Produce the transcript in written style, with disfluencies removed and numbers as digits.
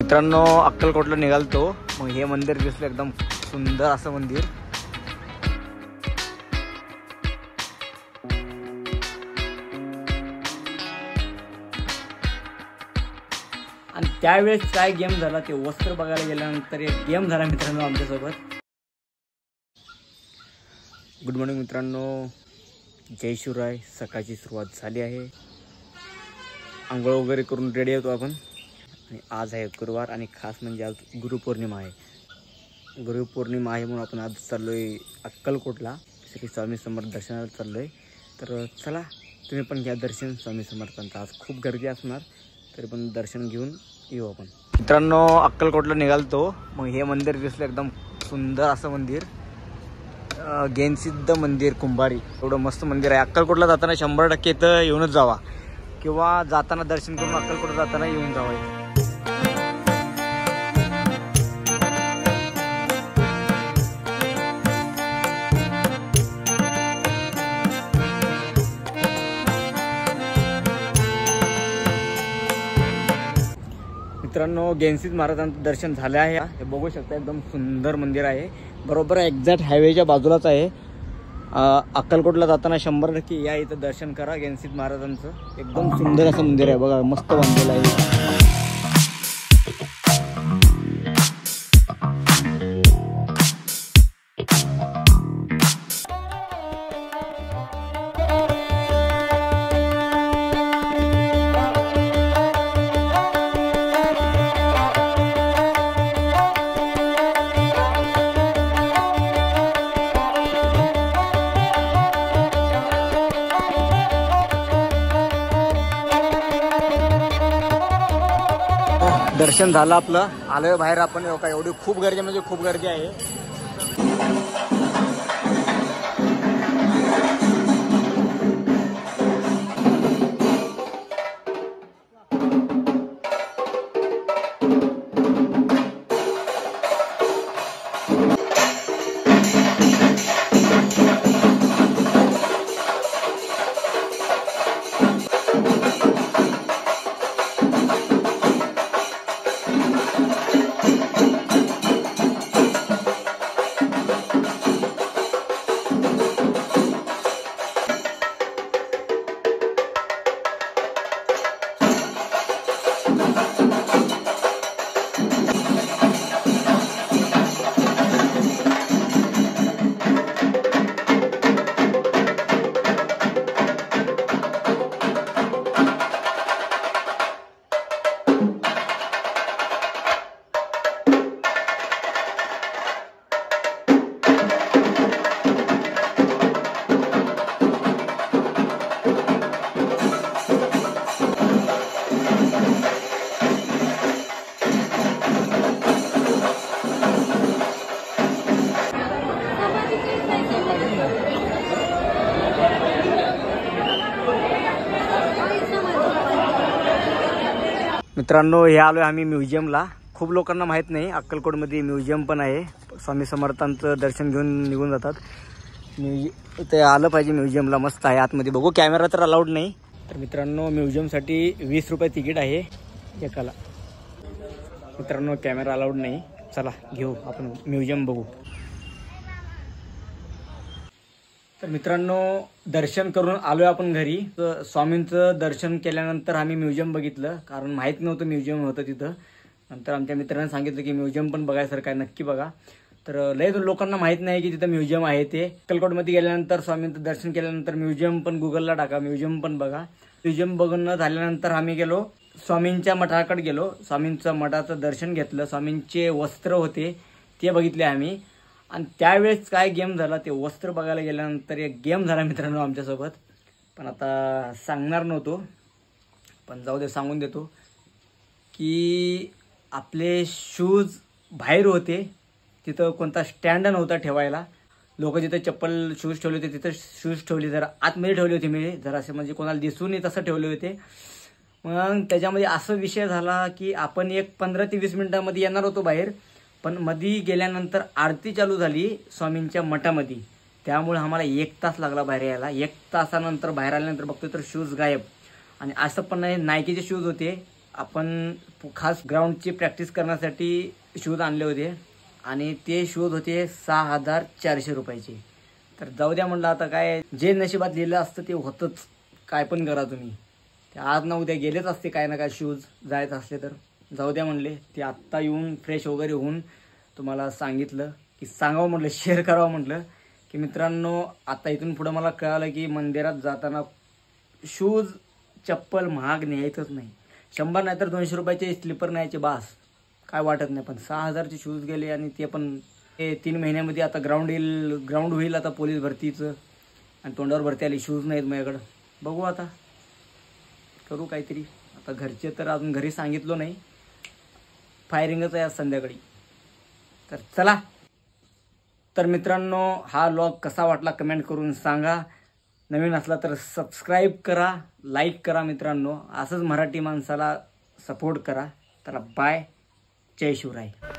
मित्रांनो अक्कलकोटला निघालतो। मग हे मंदिर दिसलं एकदम सुंदर असं मंदिर। आणि त्यावेळेस काय गेम झाला ते वस्त्र बघायला गेल्यानंतर एक गेम झाला मित्रांनो आमच्यासोबत। गुड मॉर्निंग मित्रांनो, जय शिवराय। सकाळची सुरुवात झाली आहे, आंघोळ वगैरे करून रेडी होतो आपण। आणि आज आहे गुरुवार आणि खास म्हणजे आज गुरुपौर्णिमा आहे। गुरुपौर्णिमा आहे म्हणून आपण आज चाललोय अक्कलकोटला, श्री स्वामी समर्थ दर्शनाला चाललोय। तर चला तुम्ही पण घ्या दर्शन स्वामी समर्थांचं। आज खूप गर्दी असणार, तरी पण दर्शन घेऊन येऊ आपण। मित्रांनो अक्कलकोटला निघालतो। मग हे मंदिर दिसलं एकदम सुंदर असं मंदिर, गेनसिद्ध मंदिर कुंभारी। एवढं मस्त मंदिर आहे। अक्कलकोटला जाताना 100% इथं येऊनच जावा, किंवा जाताना दर्शन करून अक्कलकोटला जाताना येऊन जावा। मित्रांनो गेनसिद्ध महाराजांचं दर्शन झालं आहे। हे बघू शकता एकदम सुंदर मंदिर आहे, बरोबर एक्झॅक्ट हायवेच्या बाजूलाच आहे। अक्कलकोटला जाताना 100% या इथं दर्शन करा गेनसिद्ध महाराजांचं। एकदम सुंदर असं मंदिर आहे बघा, मस्त बांधलेलं आहे। दर्शन झालं आपलं, आलोय बाहेर आपण। एवढी खूप गर्दी म्हणजे खूप गर्दी आहे। मित्रांनो हे आलोय आम्ही म्युझियमला। खूप लोकांना माहित नाही अक्कलकोटमध्ये म्युझियम पण आहे। स्वामी समर्थांचं दर्शन घेऊन निघून जातात। ते आलं पाहिजे म्युझियमला, मस्त आहे आतमध्ये। बघू कॅमेरा तर अलाउड नाही। तर मित्रांनो म्युझियमसाठी 20 रुपये तिकीट आहे एकाला। मित्रांनो कॅमेरा अलाउड नाही, चला घेऊ आपण म्युझियम बघू। तर मित्रांनो दर्शन करून आलोय आपण घरी। स्वामींचं दर्शन केल्यानंतर आम्ही म्युझियम बघितलं, कारण माहित नव्हतं म्युझियम होतं तिथं। नंतर आमच्या मित्रांनी सांगितलं की म्युझियम पण बघायसारखं आहे, नक्की बघा। तर लय लोकांना माहित नाही की तिथं म्युझियम आहे ते। अक्कलकोटमध्ये गेल्यानंतर स्वामींचं दर्शन केल्यानंतर म्युझियम पण गुगलला टाका, म्युझियम पण बघा। म्युझियम बघणं झाल्यानंतर आम्ही गेलो स्वामींच्या मठाकडे गेलो। स्वामींचं मठाचं दर्शन घेतलं, स्वामींचे वस्त्र होते ते बघितले आम्ही। आणि त्यावेळेस काय गेम झाला ते वस्त्र बघायला गेल्यानंतर एक गेम झाला मित्रांनो आमच्यासोबत। पण आता सांगणार नव्हतो, पण जाऊ दे सांगून देतो की आपले शूज बाहेर होते। तिथं कोणता स्टँड नव्हता ठेवायला। लोक जिथे चप्पल शूज ठेवले होते तिथं शूज ठेवले, जरा आतमध्ये ठेवले होते मी, जरा असे म्हणजे कोणाला दिसू नये तसं ठेवले होते। मग त्याच्यामध्ये असं विषय झाला की आपण एक 15 ते 20 मिनिटांमध्ये येणार होतो बाहेर, पण मध्ये गेल्यानंतर आरती चालू झाली स्वामींच्या मठामध्ये। त्यामुळे आम्हाला 1 तास लागला बाहेर यायला। 1 तासानंतर बाहेर आल्यानंतर बघतो तर शूज गायब। आणि असं पण नाही, नायकीचे शूज होते, आपण खास ग्राउंडची प्रॅक्टिस करण्यासाठी शूज आणले होते आणि ते शूज होते 6400 रुपयाचे. तर जाऊ द्या म्हणलं, आता काय जे नशिबात लिहिलं असतं ते होतंच, काय पण करा तुम्ही. ते आज ना उद्या गेलेच असते काय ना काय शूज जायचं असले तर. जाऊ द्या म्हणले, ते आत्ता येऊन फ्रेश वगैरे होऊन तुम्हाला सांगितलं की सांगावं म्हटलं, शेअर करावं म्हटलं की मित्रांनो आता इथून पुढं मला कळालं की मंदिरात जाताना शूज चप्पल महाग न्यायचंच नाही. 100 नाही तर 200 रुपयाचे स्लीपर न्यायचे बास, काय वाटत नाही. पण 6000चे शूज गेले आणि ते पण 3 महिन्यामध्ये. आता ग्राउंड होईल आता पोलीस भरतीचं आणि तोंडावर भरती आली, शूज नाहीत माझ्याकडं. बघू आता करू काहीतरी. आता घरचे तर अजून घरी सांगितलो नाही, फायरिंगच आहे आज संध्याकाळी. तर चला. तर मित्रांनो हा व्लॉग कसा वाटला कमेंट करून सांगा. नवीन असला तर सबस्क्राईब करा, लाईक करा मित्रांनो. असंच मराठी माणसाला सपोर्ट करा. तर बाय, जय शिवराय.